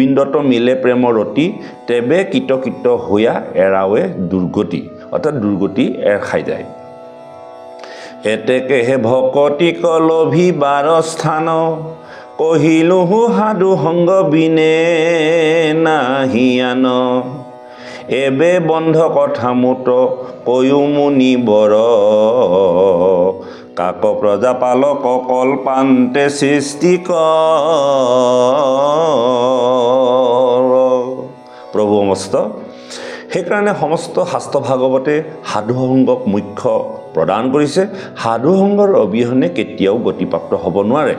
গোবিন্দত মিলে প্ৰেমৰ ৰতি তেবে কিত হৈয়া এৰাৱে দুৰ্গতি অৰ্থাৎ দুৰ্গতি এৰ খাই যায় এতেকেহে ভকতি কলভি বাৰ স্থান কহিলোহু সাধু সংগ বিনে নাহিয়ান এবে বন্ধ কথা মুত কয়ো মুনি বৰ কাক প্ৰজাপালক কল্পান্তে সৃষ্টি প্ৰভু সমস্ত সেইকাৰণে সমস্ত শাস্ত্ৰ ভাগৱতে সাধু সংগক মুখ্য প্ৰদান কৰিছে সাধু সংগৰ অবিহনে কেতিয়াও গতিপ্ৰাপ্ত হ'ব নোৱাৰে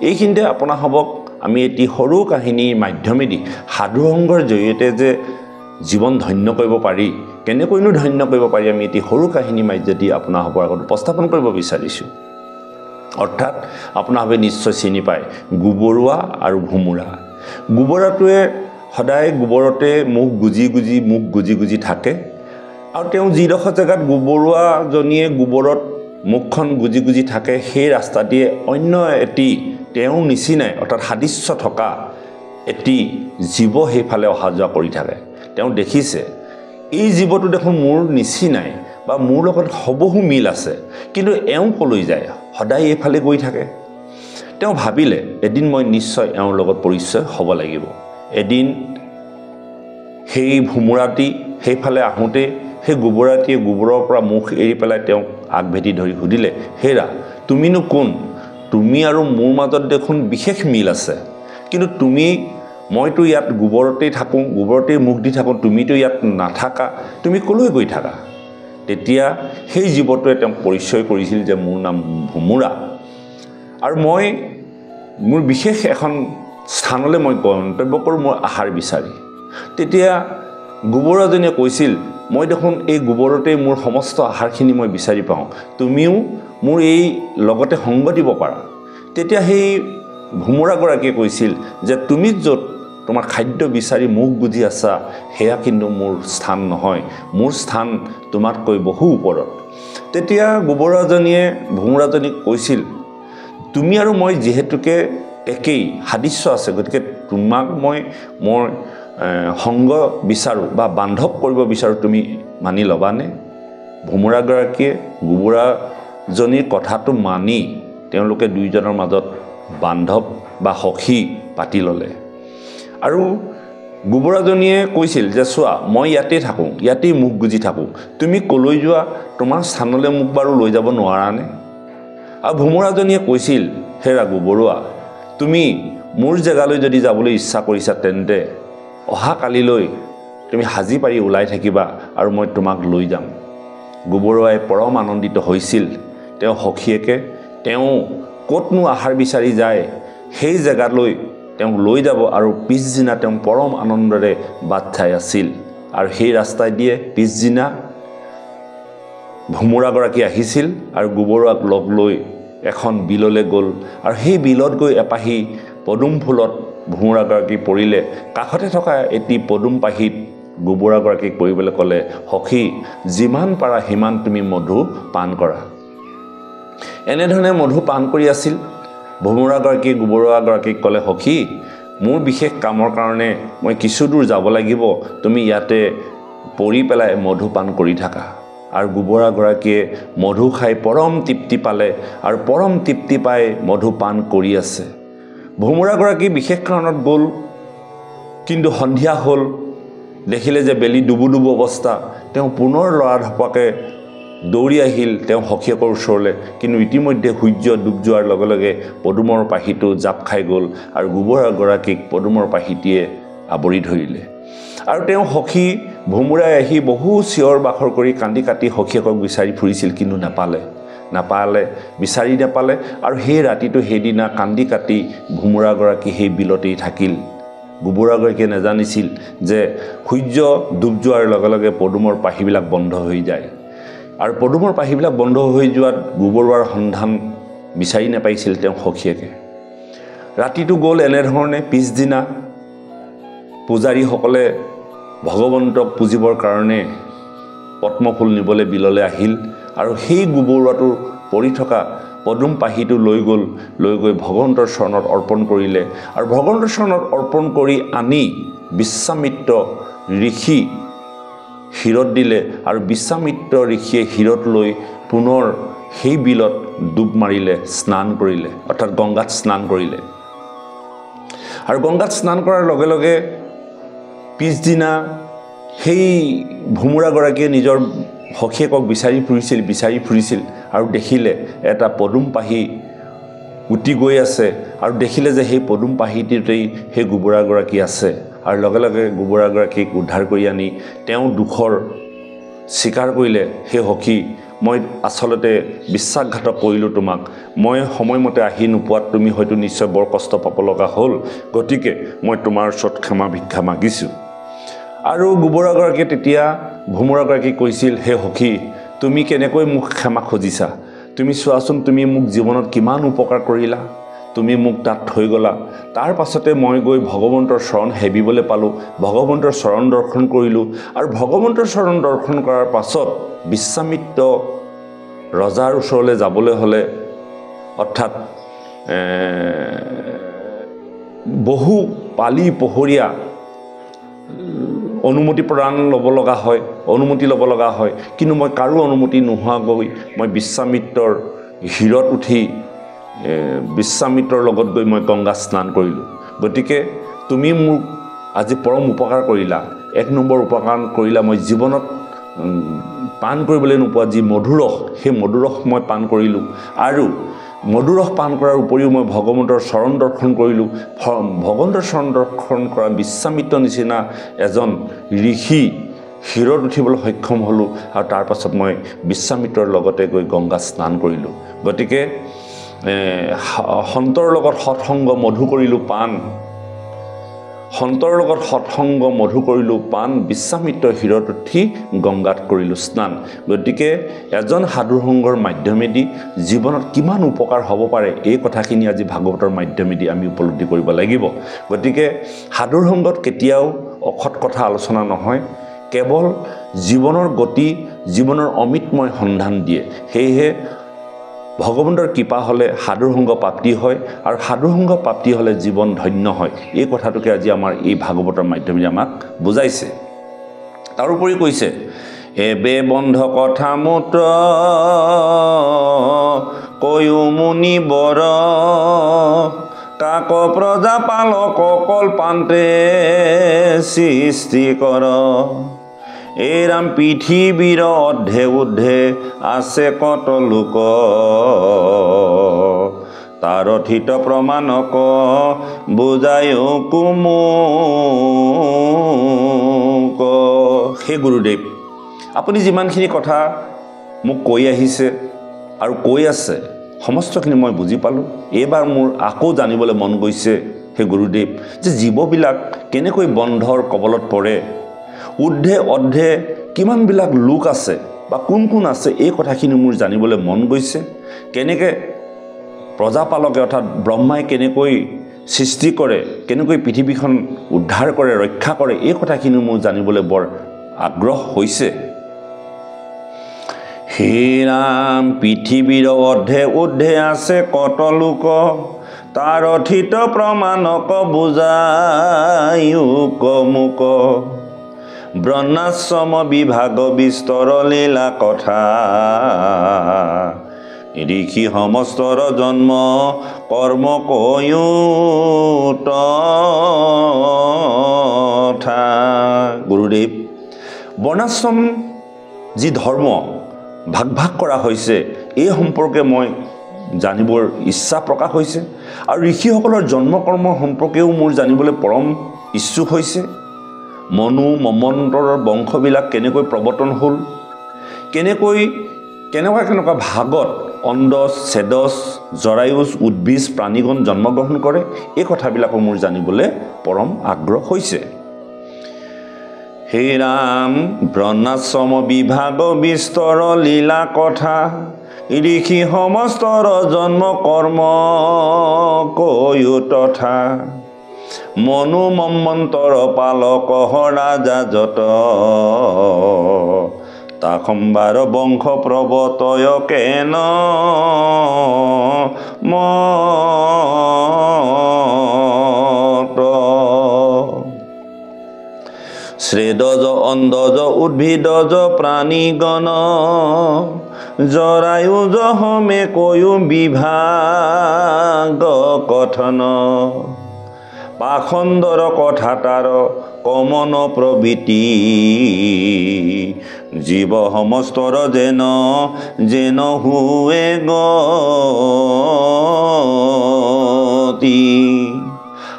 এইখিনিতে আপোনা হবক আমি এটি সৰু কাহিনীৰ মাধ্যমেদি সাধু সংগৰ জৰিয়তে যে জীৱন ধন্য কৰিব পাৰি কেনেকৈনো ধন্য কৰিব পাৰি আমি এটি সৰু কাহিনী মাধ্যমেদি আপোনা হবৰ আগত উপস্থাপন কৰিব বিচাৰিছোঁ অৰ্থাৎ আপোনা হবে নিশ্চয় চিনি পায় গোবৰুৱা আৰু ভুমুৰা গোবৰাটোৱে সদায় গোবৰতে মুখ গুজি থাকে আৰু তেওঁ যিডোখৰ জেগাত গোবৰুৱাজনীয়ে গোবৰত মুখখন গুজি থাকে সেই ৰাস্তা দিয়ে অন্য এটি তেওঁৰ নিচিনাই অৰ্থাৎ সাদৃশ্য থকা এটি জীৱ সেইফালে অহা যোৱা কৰি থাকে তেওঁ দেখিছে এই জীৱটো দেখোন মোৰ নিচিনাই বা মোৰ লগত হবহু মিল আছে কিন্তু এওঁ কলৈ যায় সদায় এইফালে গৈ থাকে তেওঁ ভাবিলে এদিন মই নিশ্চয় এওঁৰ লগত পৰিচয় হ'ব লাগিব এদিন সেই ভুমুৰাটি সেইফালে আহোঁতে সেই গোবৰাটিয়ে গোবৰৰ পৰা মুখ এৰি পেলাই তেওঁক আগভেটি ধৰি সুধিলে হেৰা তুমিনো কোন তুমি আৰু মোৰ মাজত দেখোন বিশেষ মিল আছে কিন্তু মইতো ইয়াত গোবৰতেই থাকোঁ গোবৰতেই মুখ দি থাকোঁ তুমিতো ইয়াত নাথাকা তুমি কলৈ গৈ থাকা তেতিয়া সেই জীৱটোৱে তেওঁক পৰিচয় কৰিছিল যে মোৰ নাম ভুমুৰা আৰু মই মোৰ বিশেষ এখন স্থানলৈ মই গন্তব্য কৰোঁ মোৰ আহাৰ বিচাৰি তেতিয়া গোবৰাজনীয়ে কৈছিল মই দেখোন এই গোবৰতেই মোৰ সমস্ত আহাৰখিনি মই বিচাৰি পাওঁ তুমিও মোৰ এই লগতে সংগ দিব পাৰা তেতিয়া সেই ভুমুৰাগৰাকীয়ে কৈছিল যে তুমি য'ত তোমাৰ খাদ্য বিচাৰি মুখ গুজি আছা সেয়া কিন্তু মোৰ স্থান নহয় মোৰ স্থান তোমাতকৈ বহু ওপৰত তেতিয়া গোবৰাজনীয়ে ভুমুৰাজনীক কৈছিল তুমি আৰু মই যিহেতুকে একেই সাদৃশ্য আছে গতিকে তোমাক মই মোৰ সংগ বিচাৰোঁ বা বান্ধৱ কৰিব বিচাৰোঁ তুমি মানি ল'বানে ভুমুৰাগৰাকীয়ে গোবৰাজনীৰ কথাটো মানি তেওঁলোকে দুইজনৰ মাজত বান্ধৱ বা সখী পাতি ল'লে আৰু গোবৰাজনীয়ে কৈছিল যে চোৱা মই ইয়াতেই থাকোঁ ইয়াতেই মুখ গুজি থাকোঁ তুমি কলৈ যোৱা তোমাৰ স্থানলৈ মোক বাৰু লৈ যাব নোৱাৰানে আৰু ভুমুৰাজনীয়ে কৈছিল হেৰা গোবৰুৱা তুমি মোৰ জেগালৈ যদি যাবলৈ ইচ্ছা কৰিছা তেন্তে অহা কালিলৈ তুমি হাজি পাৰি ওলাই থাকিবা আৰু মই তোমাক লৈ যাম গোবৰুৱাই পৰম আনন্দিত হৈছিল তেওঁ সখীয়েকে তেওঁ ক'তনো আহাৰ বিচাৰি যায় সেই জেগালৈ তেওঁক লৈ যাব আৰু পিছদিনা তেওঁ পৰম আনন্দৰে বাট চাই আছিল আৰু সেই ৰাস্তাই দিয়ে পিছদিনা ভুমুৰাগৰাকী আহিছিল আৰু গোবৰুৱাক লগ লৈ এখন বিললৈ গ'ল আৰু সেই বিলত গৈ এপাহি পদুম ফুলত ভুমুৰাগৰাকী পৰিলে কাষতে থকা এটি পদুম পাহিত গোবৰাগৰাকীক পৰিবলৈ ক'লে সখী যিমান পাৰা সিমান তুমি মধু পান কৰা এনেধৰণে মধু পান কৰি আছিল ভুমুৰাগৰাকী গোবৰুৱাগৰাকীক ক'লে সখী মোৰ বিশেষ কামৰ কাৰণে মই কিছু দূৰ যাব লাগিব তুমি ইয়াতে পৰি পেলাই মধু পান কৰি থাকা আৰু গোবৰাগৰাকীয়ে মধু খাই পৰম তৃপ্তি পালে আৰু পৰম তৃপ্তি পাই মধু পান কৰি আছে ভুমুৰাগৰাকী বিশেষ কাৰণত গ'ল কিন্তু সন্ধিয়া হ'ল দেখিলে যে বেলি ডুবু অৱস্থা তেওঁ পুনৰ লৰা ধপাকে দৌৰি আহিল তেওঁ সখীয়েকৰ ওচৰলৈ কিন্তু ইতিমধ্যে সূৰ্য ডুব যোৱাৰ লগে লগে পদুমৰ পাহিটো জাপ খাই গ'ল আৰু গোবৰাগৰাকীক পদুমৰ পাহিটিয়ে আৱৰি ধৰিলে আৰু তেওঁ সখী ভুমুৰাই আহি বহু চিঞৰ বাখৰ কৰি কান্দি কাটি সখীয়েকক বিচাৰি ফুৰিছিল কিন্তু নাপালে বিচাৰি নাপালে আৰু সেই ৰাতিটো সেইদিনা কান্দি কাটি ভুমুৰাগৰাকী সেই বিলতেই থাকিল গোবৰাগৰাকীয়ে নাজানিছিল যে সূৰ্য ডুব যোৱাৰ লগে লগে পদুমৰ পাহিবিলাক বন্ধ হৈ যায় আৰু পদুমৰ পাহিবিলাক বন্ধ হৈ যোৱাত গোবৰুৱাৰ সন্ধান বিচাৰি নাপাইছিল তেওঁ সখীয়েকে ৰাতিটো গ'ল এনেধৰণে পিছদিনা পূজাৰীসকলে ভগৱন্তক পুজিবৰ কাৰণে পদ্মফুল নিবলৈ বিললৈ আহিল আৰু সেই গোবৰুৱাটো পৰি থকা পদুম পাহিটো লৈ গৈ ভগৱন্তৰ চৰণত অৰ্পণ কৰিলে আৰু ভগৱন্তৰ চৰণত অৰ্পণ কৰি আনি বিশ্বামিত্ৰ ঋষি শিৰত দিলে আৰু বিশ্বামিত্ৰ ঋষিয়ে শিৰত লৈ পুনৰ সেই বিলত ডুব মাৰিলে, স্নান কৰিলে, অৰ্থাৎ গংগাত স্নান কৰিলে। আৰু গংগাত স্নান কৰাৰ লগে লগে পিছদিনা সেই ভোমোৰাগৰাকীয়ে নিজৰ সখীয়েকক বিচাৰি ফুৰিছিল আৰু দেখিলে এটা পদুম পাহি উটি গৈ আছে আৰু দেখিলে যে সেই পদুম পাহিটোতেই সেই গোবৰাগৰাকী আছে আৰু লগে লগে গোবৰাগৰাকীক উদ্ধাৰ কৰি আনি তেওঁ দুখৰ স্বীকাৰ কৰিলে, হে সখী, মই আচলতে বিশ্বাসঘাতক কৰিলোঁ তোমাক, মই সময়মতে আহি নোপোৱাত তুমি হয়তো নিশ্চয় বৰ কষ্ট পাব লগা হ'ল, গতিকে মই তোমাৰ ওচৰত ক্ষমা ভিক্ষা মাগিছোঁ। আৰু গোবৰাগৰাকীয়ে তেতিয়া ভোমোৰাগৰাকীক কৈছিল, হে সখী, তুমি কেনেকৈ মোক ক্ষমা খুজিছা? তুমি চোৱাচোন, তুমি মোক জীৱনত কিমান উপকাৰ কৰিলা, তুমি মোক তাত থৈ গ'লা, তাৰ পাছতে মই গৈ ভগৱন্তৰ চৰণ সেবিবলৈ পালোঁ, ভগৱন্তৰ চৰণ দৰ্শন কৰিলোঁ আৰু ভগৱন্তৰ চৰণ দৰ্শন কৰাৰ পাছত বিশ্বামিত্ৰ ৰজাৰ ওচৰলৈ যাবলৈ হ'লে অৰ্থাৎ বহু পালি পহৰীয়া অনুমতি ল'ব লগা হয়, কিন্তু মই কাৰো অনুমতি নোহোৱাকৈ মই বিশ্বামিত্ৰৰ শিৰত উঠি বিশ্বামিত্ৰৰ লগত গৈ মই গংগা স্নান কৰিলোঁ। গতিকে তুমি মোক আজি পৰম উপকাৰ কৰিলা। 1 নম্বৰ উপকাৰ কৰিলা, মই জীৱনত পান কৰিবলৈ নোপোৱা যি মধুৰস, সেই মধুৰস মই পান কৰিলোঁ আৰু মধুৰস পান কৰাৰ উপৰিও মই ভগৱন্তৰ চৰণ দৰ্শন কৰিলোঁ। ভগৱন্তৰ চৰণ দৰ্শন কৰা বিশ্বামিত্ৰ নিচিনা এজন ঋষি শিৰত উঠিবলৈ সক্ষম হ'লোঁ আৰু তাৰ পাছত মই বিশ্বামিত্ৰৰ লগতে গৈ গংগা স্নান কৰিলোঁ। গতিকে সন্তৰ লগত সৎসংগ মধু কৰিলোঁ পান, বিশ্বামিত্ৰৰ শিৰত উঠি গংগাত কৰিলোঁ স্নান। গতিকে এজন সাধুৰ সংগৰ মাধ্যমেদি জীৱনত কিমান উপকাৰ হ'ব পাৰে, এই কথাখিনি আজি ভাগৱতৰ মাধ্যমেদি আমি উপলব্ধি কৰিব লাগিব। গতিকে সাধুৰ সংগত কেতিয়াও অসৎ কথা আলোচনা নহয়, কেৱল জীৱনৰ গতি, জীৱনৰ অমৃতময় সন্ধান দিয়ে। সেয়েহে ভগৱন্তৰ কৃপা হ'লে সাধুৰ সংগ প্ৰাপ্তি হয় আৰু সাধুৰ সংগ প্ৰাপ্তি হ'লে জীৱন ধন্য হয়। এই কথাটোকে আজি আমাৰ এই ভাগৱতৰ মাধ্যমেৰে আমাক বুজাইছে। তাৰোপৰি কৈছে, এবে বন্ধ কথা মূত্ৰ কয়ো মুনি বৰ, কাক প্ৰজা পালক কল্পান্তে সৃষ্টি কৰ। এই ৰাম পৃথিৱীৰ অৰ্ধে ঊৰ্ধে আছে কত লোক, তাৰ অথিত প্ৰমাণক বুজায়ো কুমুক। হে গুৰুদেৱ, আপুনি যিমানখিনি কথা মোক কৈ আহিছে আৰু কৈ আছে সমস্তখিনি মই বুজি পালোঁ। এইবাৰ মোৰ আকৌ জানিবলৈ মন গৈছে হে গুৰুদেৱ, যে জীৱবিলাক কেনেকৈ বন্ধৰ কবলত পৰে, ঊৰ্ধে অৰ্ধে কিমানবিলাক লোক আছে বা কোন কোন আছে, এই কথাখিনি মোৰ জানিবলৈ মন গৈছে। কেনেকৈ প্ৰজাপালকে অৰ্থাৎ ব্ৰহ্মাই কেনেকৈ সৃষ্টি কৰে, কেনেকৈ পৃথিৱীখন উদ্ধাৰ কৰে, ৰক্ষা কৰে, এই কথাখিনি মোৰ জানিবলৈ বৰ আগ্ৰহ হৈছে। হে ৰাম পৃথিৱীৰ অৰ্ধে ঊৰ্ধে আছে কত লোক, তাৰ অথিত প্ৰমাণক বুজায়ো কমুক। বৰ্ণাশ্ৰম বিভাগ বিস্তৰ লীলা কথা, ঋষি সমস্তৰ জন্ম কৰ্ম কয়ো তথা। গুৰুদেৱ, বৰ্ণাশ্ৰম যি ধৰ্ম ভাগ ভাগ কৰা হৈছে, এই সম্পৰ্কে মই জানিবৰ ইচ্ছা প্ৰকাশ হৈছে আৰু ঋষিসকলৰ জন্মকৰ্ম সম্পৰ্কেও মোৰ জানিবলৈ পৰম ইচ্ছুক হৈছে। মনু মন্বন্তৰৰ বংশবিলাক কেনেকৈ প্ৰৱৰ্তন হ'ল, কেনেকুৱা ভাগত অণ্ডজ, ছেদজ, জৰায়ুজ, উদ্ভিজ, প্ৰাণীগণ জন্মগ্ৰহণ কৰে, এই কথাবিলাকো মোৰ জানিবলৈ পৰম আগ্ৰহ হৈছে। হে ৰাম বৰ্ণাশ্ৰম বিভাগ বিস্তৰ লীলা কথা, ঋষি সমস্তৰ জন্ম কৰ্ম কয়ো তথা। মনু মন্বন্তৰ পালক ৰাজা যত, তাখম্বাৰ বংশ প্ৰৱতয় কেন মত শ্ৰেদজ অন্ধজ উদ্ভিদজ প্ৰাণীগণ জৰায়ুজ হমে কয়ো বিভাগ কথন পাখণ্ডৰ কথাটাৰ কমন প্ৰবৃত্তি জীৱ সমস্তৰ যেন যেন হুৱে গতি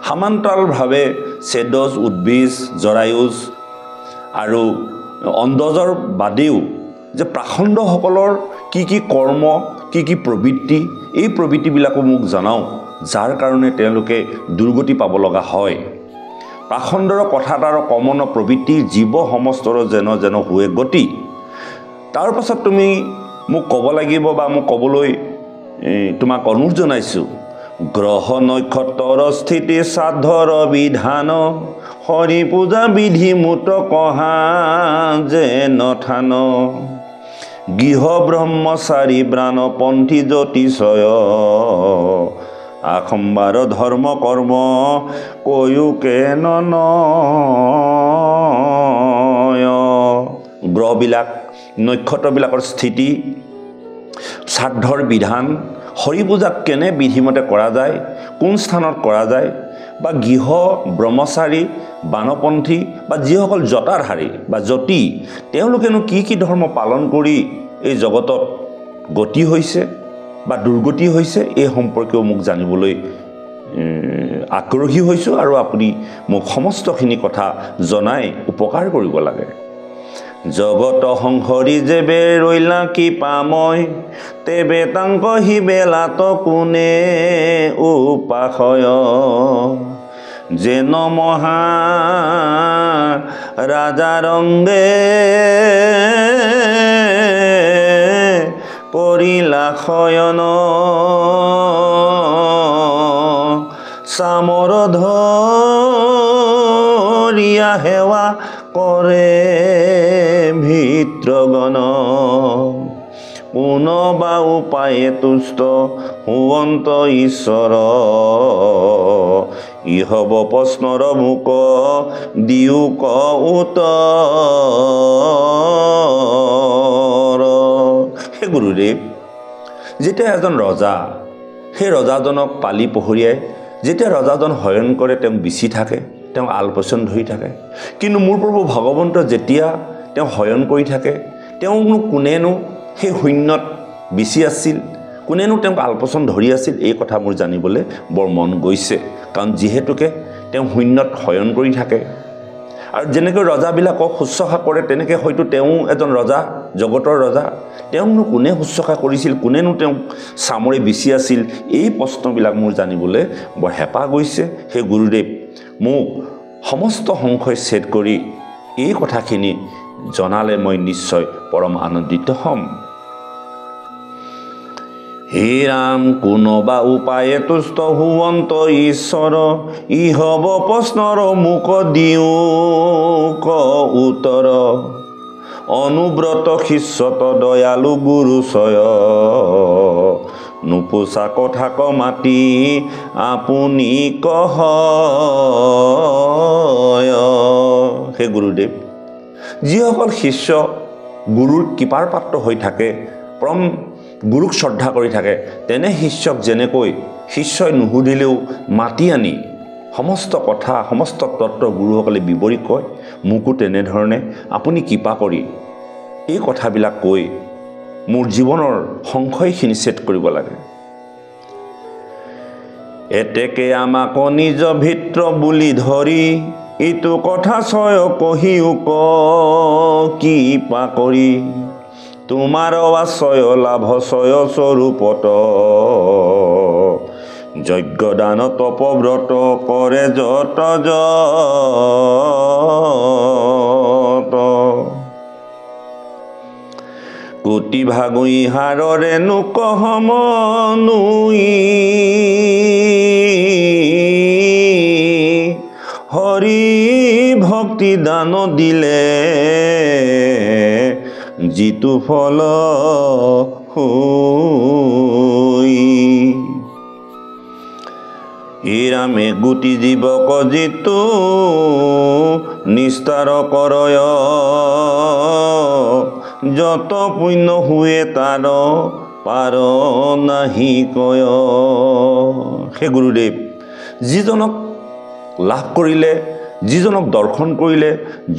সমান্তৰালভাৱে ছেদজ উদ্ভিদ জৰায়ুজ আৰু অন্ধজৰ বাদেও যে প্ৰাখণ্ডসকলৰ কি কি কৰ্ম কি কি প্ৰবৃত্তি এই প্ৰবৃত্তিবিলাকো মোক জনাওঁ যাৰ কাৰণে তেওঁলোকে দুৰ্গতি পাব লগা হয় প্ৰাখণ্ডৰ কথাটাৰ কমন প্ৰবৃত্তি জীৱ সমস্তৰ যেন যেন হুৱে গতি তাৰ পাছত তুমি মোক ক'ব লাগিব বা মোক ক'বলৈ তোমাক অনুৰোধ জনাইছোঁ গ্ৰহ নক্ষত্ৰৰ স্থিতি শ্ৰাদ্ধৰ বিধান হৰি পূজা বিধি মুত কহা যে নথান গৃহ ব্ৰহ্মচাৰী ব্ৰাণপন্থী জ্যোতিষয় আখম্বাৰ ধৰ্ম কৰ্ম কয়ো কেন গ্ৰহবিলাক নক্ষত্ৰবিলাকৰ স্থিতি শ্ৰাদ্ধৰ বিধান হৰি পূজাক কেনে বিধিমতে কৰা যায় কোন স্থানত কৰা যায় বা গৃহ ব্ৰহ্মচাৰী বানপন্থী বা যিসকল জটাধাৰী বা জ্যোতি তেওঁলোকেনো কি কি ধৰ্ম পালন কৰি এই জগতত গতি হৈছে বা দুৰ্গতি হৈছে এই সম্পৰ্কেও মোক জানিবলৈ আগ্ৰহী হৈছোঁ আৰু আপুনি মোক সমস্তখিনি কথা জনাই উপকাৰ কৰিব লাগে জগত সংহৰি যেবে ৰৈলা কি পাময় তেবে তাংক হিবেলাত কোনে উপাসয় যেন মহা ৰাজাৰংগে কৰিলা শয়ন চামৰ ধৰিয়া সেৱা কৰে ভিত্ৰগণ কোনবা উপায়ে তুষ্ট হুৱন্ত ঈশ্বৰ ইহব প্ৰশ্নৰ মুক দিওক উত্তৰ হে গুৰুদেৱ যেতিয়া এজন ৰজা সেই ৰজাজনক পালি পহৰীয়াই যেতিয়া ৰজাজন হয়ন কৰে তেওঁ বিচি থাকে তেওঁ আলপৈচান ধৰি থাকে কিন্তু মোৰ প্ৰভু ভগৱন্ত যেতিয়া তেওঁ হয়ন কৰি থাকে তেওঁনো কোনেনো সেই শূন্যত বিচি আছিল কোনেনো তেওঁক আলপৈচান ধৰি আছিল এই কথা মোৰ জানিবলৈ বৰ মন গৈছে কাৰণ যিহেতুকে তেওঁ শূন্যত হয়ন কৰি থাকে আৰু যেনেকৈ ৰজাবিলাকক শুশ্ৰূষা কৰে তেনেকৈ হয়তো তেওঁ এজন ৰজা জগতৰ ৰজা তেওঁনো কোনে শুশ্ৰূষা কৰিছিল কোনেনো তেওঁক চামৰে বিচি আছিল এই প্ৰশ্নবিলাক মোৰ জানিবলৈ বৰ হেঁপাহ গৈছে সেই গুৰুদেৱ মোক সমস্ত সংশয় ছেদ কৰি এই কথাখিনি জনালে মই নিশ্চয় পৰম আনন্দিত হ'ম হে ৰাম কোনোবা উপায়ে তুষ্ট হুৱন্ত ঈশ্বৰ ইহব প্ৰশ্নৰ মুক দিওক উত্তৰ অনুব্ৰত শিষ্যত দয়ালু গুৰুচয় নুপুচা কথাক মাতি আপুনি কহ হে গুৰুদেৱ যিসকল শিষ্য গুৰুৰ কৃপাৰ পাত্ৰ হৈ থাকে পৰম গুৰুক শ্ৰদ্ধা কৰি থাকে তেনে শিষ্যক যেনেকৈ শিষ্যই নুসুধিলেও মাতি আনি সমস্ত কথা সমস্ত তত্ত্ব গুৰুসকলে বিৱৰি কয় মোকো তেনেধৰণে আপুনি কৃপা কৰি এই কথাবিলাক কৈ মোৰ জীৱনৰ সংশয়খিনি ছেদ কৰিব লাগে এতেকে আমাক নিজ ভিত্ৰ বুলি ধৰি ইটো কথা ছয় কহিও কৃপা কৰি তোমাৰ আশ্ৰয় লাভ ছয় স্বৰূপত যজ্ঞ দান তপব্ৰত কৰে যত যত কোটি ভাগুই হাৰৰে নোকহম নুই হৰি ভক্তি দান দিলে যিটো ফল হৈ ইৰামে গুটি জীৱক যিটো নিস্তাৰ কৰয় যত পুণ্য হুৱে তাৰ পাৰ নাহি কয়। হে গুৰুদেৱ, যিজনক লাভ কৰিলে, যিজনক দৰ্শন কৰিলে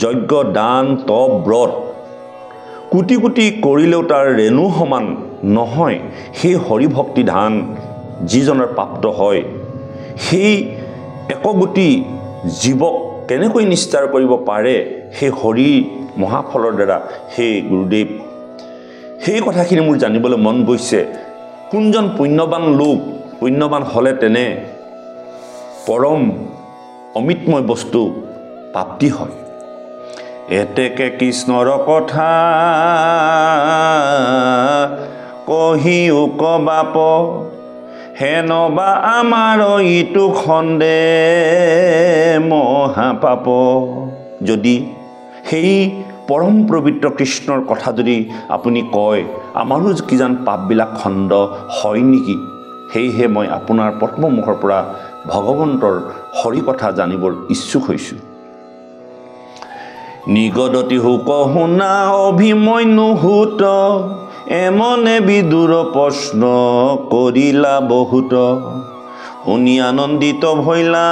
যজ্ঞ দান তপ ব্ৰত কোটি কোটি কৰিলেও তাৰ ৰেণু সমান নহয়, সেই হৰিভক্তি ধান যিজনৰ প্ৰাপ্ত হয়, সেই একগোটি জীৱক কেনেকৈ নিস্তাৰ কৰিব পাৰে সেই হৰি মহাফলৰ দ্বাৰা। সেই গুৰুদেৱ, সেই কথাখিনি মোৰ জানিবলৈ মন গৈছে। কোনজন পুণ্যৱান লোক, পুণ্যৱান হ'লে তেনে পৰম অমৃতময় বস্তু প্ৰাপ্তি হয়। এতেকে কৃষ্ণৰ কথা কহিও কবাপ হেনবা আমাৰ ইটো খন্দে মহাপাপ। যদি সেই পৰম পবিত্ৰ কৃষ্ণৰ কথা যদি আপুনি কয়, আমাৰো কিজান পাপবিলাক খণ্ড হয় নেকি? সেয়েহে মই আপোনাৰ পদ্মমুখৰ পৰা ভগৱন্তৰ হৰি কথা জানিবৰ ইচ্ছুক হৈছোঁ। নিগদতি হুক শুনা অভিমন্যু হুত এমনে বিদুৰ প্ৰশ্ন কৰিলা বহুত। শুনি আনন্দিত ভৈলা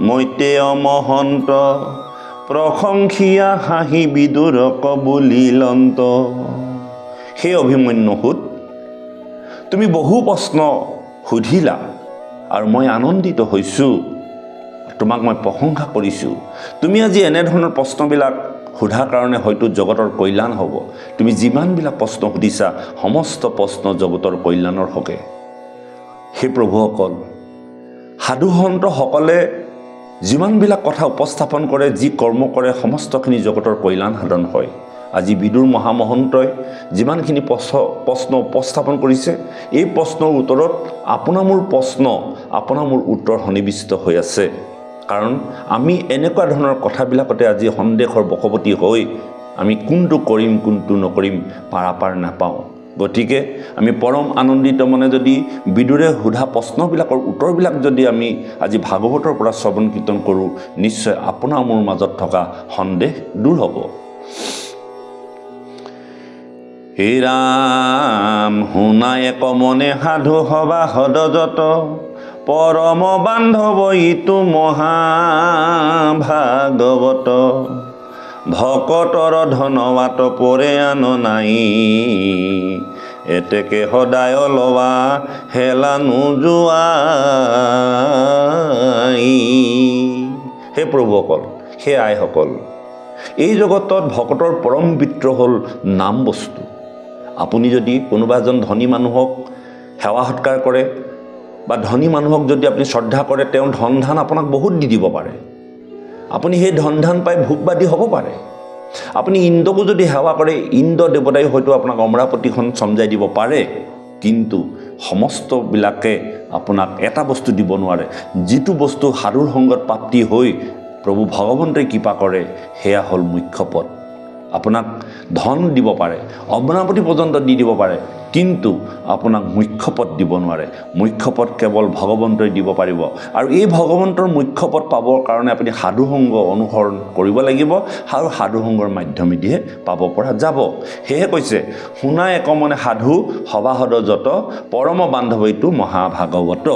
মৈত্ৰেয় মহন্ত প্ৰশংসিয়া হাঁহি বিদুৰক বুলিলন্ত। সেই অভিমন্যু হুত, তুমি বহু প্ৰশ্ন সুধিলা আৰু মই আনন্দিত হৈছোঁ, তোমাক মই প্ৰশংসা কৰিছোঁ। তুমি আজি এনেধৰণৰ প্ৰশ্নবিলাক সোধাৰ কাৰণে হয়তো জগতৰ কল্যাণ হ'ব। তুমি যিমানবিলাক প্ৰশ্ন সুধিছা সমস্ত প্ৰশ্ন জগতৰ কল্যাণৰ হকে। সেই প্ৰভুসকল, সাধুসন্তসকলে যিমানবিলাক কথা উপস্থাপন কৰে, যি কৰ্ম কৰে, সমস্তখিনি জগতৰ কল্যাণ সাধন হয়। আজি বিদুৰ মহামহন্তই যিমানখিনি প্ৰশ্ন উপস্থাপন কৰিছে, এই প্ৰশ্নৰ উত্তৰত আপোনাৰ মোৰ প্ৰশ্ন, আপোনাৰ মোৰ উত্তৰ সন্নিৱিষ্ট হৈ আছে। কাৰণ আমি এনেকুৱা ধৰণৰ কথাবিলাকতে আজি সন্দেহৰ বশৱৰ্তী হৈ আমি কোনটো কৰিম কোনটো নকৰিম পাৰাপাৰ নাপাওঁ। গতিকে আমি পৰম আনন্দিত মনে যদি বিদুৰে সোধা প্ৰশ্নবিলাকৰ উত্তৰবিলাক যদি আমি আজি ভাগৱতৰ পৰা শ্ৰৱণ কীৰ্তন কৰোঁ, নিশ্চয় আপোনাৰ মোৰ মাজত থকা সন্দেহ দূৰ হ'ব। হে ৰাম, শুনা এক মনে সাধু সভা সদজত পৰম বান্ধৱ ইটো মহাভাগৱত। ভকতৰ ধনৱাত পৰে আন নাই এতেকে সদায় লৱা হেলা নোযোৱাই। হে প্ৰভুসকল, হে আইসকল, এই জগতত ভকতৰ পৰম মিত্ৰ হ'ল নাম বস্তু। আপুনি যদি কোনোবা এজন ধনী মানুহক সেৱা সৎকাৰ কৰে বা ধনী মানুহক যদি আপুনি শ্ৰদ্ধা কৰে, তেওঁ ধন ধান আপোনাক বহুত দি দিব পাৰে। আপুনি সেই ধন ধান পাই ভোগবাদী হ'ব পাৰে। আপুনি ইন্দ্ৰকো যদি সেৱা কৰে, ইন্দ্ৰ দেৱতাই হয়তো আপোনাক অমৰাপতিখন চমজাই দিব পাৰে। কিন্তু সমস্তবিলাকে আপোনাক এটা বস্তু দিব নোৱাৰে, যিটো বস্তু সাধুৰ সংগত প্ৰাপ্তি হৈ প্ৰভু ভগৱন্তই কৃপা কৰে, সেয়া হ'ল মুখ্য পদ। আপোনাক ধন দিব পাৰে, অমৰাপতি পৰ্যন্ত দি দিব পাৰে, কিন্তু আপোনাক মুখ্য পদ দিব নোৱাৰে। মুখ্য পদ কেৱল ভগৱন্তই দিব পাৰিব। আৰু এই ভগৱন্তৰ মুখ্য পদ পাবৰ কাৰণে আপুনি সাধুসংগ অনুসৰণ কৰিব লাগিব আৰু সাধুসংগৰ মাধ্যমেদিহে পাব পৰা যাব। সেয়ে কৈছে, শুনা এক মনে সাধু সভাসদ যত পৰম বান্ধৱ এইটো মহাভাগৱত।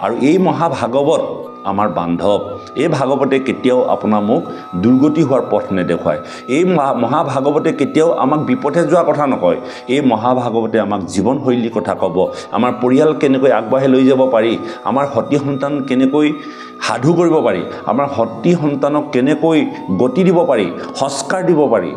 আৰু এই মহাভাগৱত আমাৰ বান্ধৱ। এই ভাগৱতে কেতিয়াও আপোনাৰ মোক দুৰ্গতি হোৱাৰ পথ নেদেখুৱায়। এই মহাভাগৱতে কেতিয়াও আমাক বিপথে যোৱা কথা নকয়। এই মহাভাগৱতে আমাক জীৱনশৈলীৰ কথা ক'ব। আমাৰ পৰিয়াল কেনেকৈ আগবাঢ়ি লৈ যাব পাৰি, আমাৰ সতি সন্তান কেনেকৈ সাধু কৰিব পাৰি, আমাৰ সতি সন্তানক কেনেকৈ গতি দিব পাৰি, সংস্কাৰ দিব পাৰি,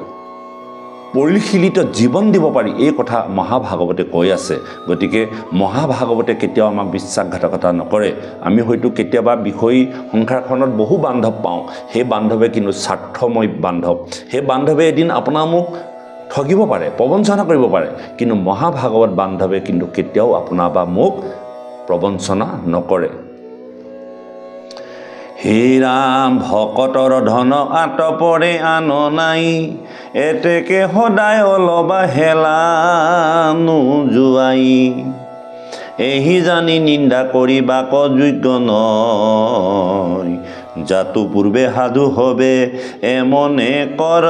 পৰিশীলিত জীৱন দিব পাৰি, এই কথা মহাভাগৱতে কৈ আছে। গতিকে মহাভাগৱতে কেতিয়াও আমাক বিশ্বাসঘাতকতা নকৰে। আমি হয়তো কেতিয়াবা বিষয়ী সংসাৰখনত বহু বান্ধৱ পাওঁ, সেই বান্ধৱে কিন্তু স্বাৰ্থময় বান্ধৱ। সেই বান্ধৱে এদিন আপোনাৰ মোক ঠগিব পাৰে, প্ৰবঞ্চনা কৰিব পাৰে, কিন্তু মহাভাগৱত বান্ধৱে কিন্তু কেতিয়াও আপোনাৰ বা মোক প্ৰবঞ্চনা নকৰে। হে ৰাম ভকতৰ ধন আতপৰে আন নাই এতেকে সদায় অলবা হেলা নোযোৱাই এহি জানি নিন্দা কৰিবাক যোগ্য নয় জাতু পূৰ্বে সাধু হবে এমনে কৰ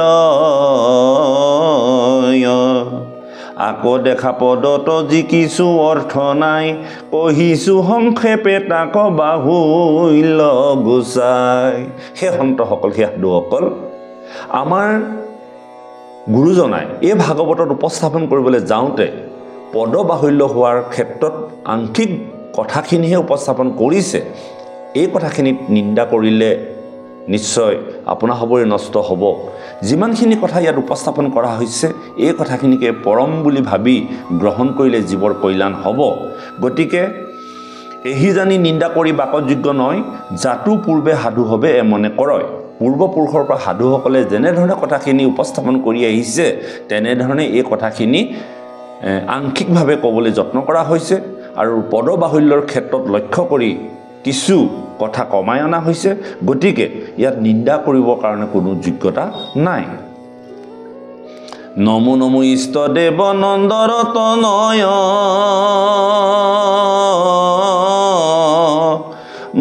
আকৌ দেখা পদত জিকিছো অৰ্থ নাই কহিছো সংক্ষেপে তাক বাহুল্য গুচাই হে সন্তসকল হে সাধুসকল আমাৰ গুৰুজনাই এই ভাগৱতত উপস্থাপন কৰিবলৈ যাওঁতে পদ বাহুল্য হোৱাৰ ক্ষেত্ৰত আংশিক কথাখিনিহে উপস্থাপন কৰিছে এই কথাখিনিত নিন্দা কৰিলে নিশ্চয় আপোনা হ'বৰে নষ্ট হ'ব যিমানখিনি কথা ইয়াত উপস্থাপন কৰা হৈছে এই কথাখিনিকে পৰম বুলি ভাবি গ্ৰহণ কৰিলে জীৱৰ কল্যাণ হ'ব গতিকে এহি জানি নিন্দা কৰি বাকযোগ্য নহয় জাতু পূৰ্বে সাধু হবে এমনে কৰয় পূৰ্বপুৰুষৰ পৰা সাধুসকলে যেনেধৰণে কথাখিনি উপস্থাপন কৰি আহিছে তেনেধৰণে এই কথাখিনি আংশিকভাৱে ক'বলৈ যত্ন কৰা হৈছে আৰু পদ বাহুল্যৰ ক্ষেত্ৰত লক্ষ্য কৰি কিছু কথা কমাই অনা হৈছে গতিকে ইয়াত নিন্দা কৰিবৰ কাৰণে কোনো যোগ্যতা নাই নমো নমো ইষ্টদেৱ নন্দৰতনয়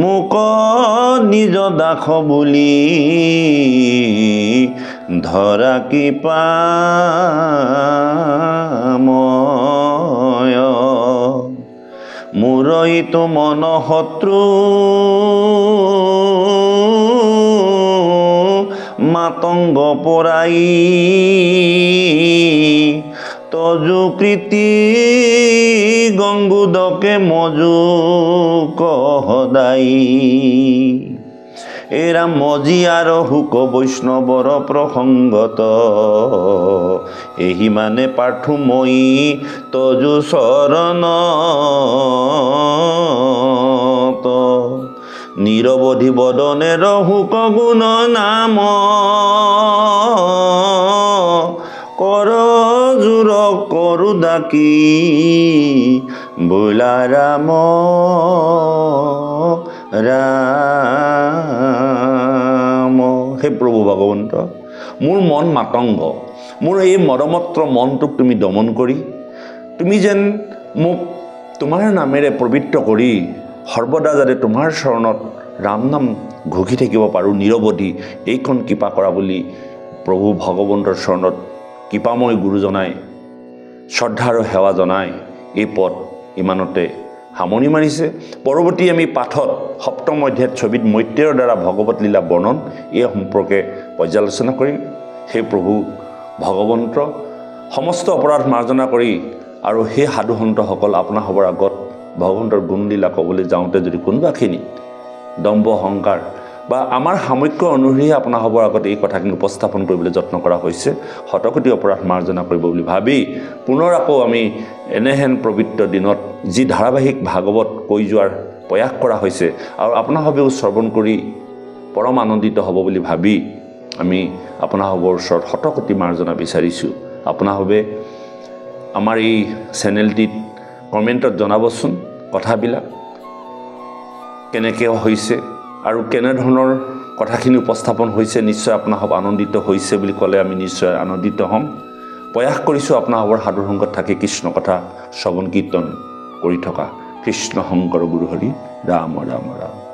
মোক নিজ দাস বুলি ধৰা কৃপাময় মুৰৈতো মন শত্ৰু মাতংগ পৰাই তজু কৃতি গংগুদকে মজু কহদাই এৰা মজি আৰু হুক বৈষ্ণৱৰ প্ৰসংগত এহি মানে পাৰ্থু মই তজু চৰণত নিৰৱধি বদনেৰ হুক গুণ নাম কৰ জোৰ কৰো ডাকি বোলা ৰাম ৰাম হে প্ৰভু ভগৱন্ত মোৰ মন মাতংগ মোৰ এই মৰমত্ৰ মনটোক তুমি দমন কৰি তুমি যেন মোক তোমাৰ নামেৰে পবিত্ৰ কৰি সৰ্বদা যাতে তোমাৰ চৰণত ৰাম নাম ঘোষি থাকিব পাৰোঁ নিৰৱধি এইখন কৃপা কৰা বুলি প্ৰভু ভগৱন্তৰ চৰণত কৃপাময় গুৰুজনাই শ্ৰদ্ধা আৰু সেৱা জনাই এই পদ ইমানতে সামৰণি মাৰিছে পৰৱৰ্তী আমি পাঠত সপ্তম অধ্যায়ত ছবিত মৈত্ৰেয়ৰ দ্বাৰা ভগৱত লীলা বৰ্ণন এই সম্পৰ্কে পৰ্যালোচনা কৰিম সেই প্ৰভু ভগৱন্ত সমস্ত অপৰাধ মাৰ্জনা কৰি আৰু সেই সাধু সন্তসকল আপোনাৰ হ'বৰ আগত ভগৱন্তৰ গুণলীলা ক'বলৈ যাওঁতে যদি কোনোবাখিনি দম্ভ অহংকাৰ বা আমাৰ সামৰ্থ্য অনুসৰি আপোনাৰ হ'বৰ আগত এই কথাখিনি উপস্থাপন কৰিবলৈ যত্ন কৰা হৈছে শতকোটি অপৰাধ মাৰ্জনা কৰিব বুলি ভাবি পুনৰ আকৌ আমি এনেহেন পবিত্ৰ দিনত যি ধাৰাবাহিক ভাগৱত কৈ যোৱাৰ প্ৰয়াস কৰা হৈছে আৰু আপোনাৰ হবেও শ্ৰৱণ কৰি পৰম আনন্দিত হ'ব বুলি ভাবি আমি আপোনাৰ হ'বৰ ওচৰত শতকোটি মাৰ্জনা বিচাৰিছোঁ আপোনাৰ হবে আমাৰ এই চেনেলটিত কমেণ্টত জনাবচোন কথাবিলাক কেনেকৈ হৈছে আৰু কেনেধৰণৰ কথাখিনি উপস্থাপন হৈছে নিশ্চয় আপোনাৰ হ'ব আনন্দিত হৈছে বুলি ক'লে আমি নিশ্চয় আনন্দিত হ'ম প্ৰয়াস কৰিছোঁ আপোনাৰ হ'বৰ সাধুৰ সংগত থাকি কৃষ্ণ কথা শ্ৰৱণ কীৰ্তন কৰি থকা কৃষ্ণ শংকৰ গুৰু হৰি ৰাম ৰাম ৰাম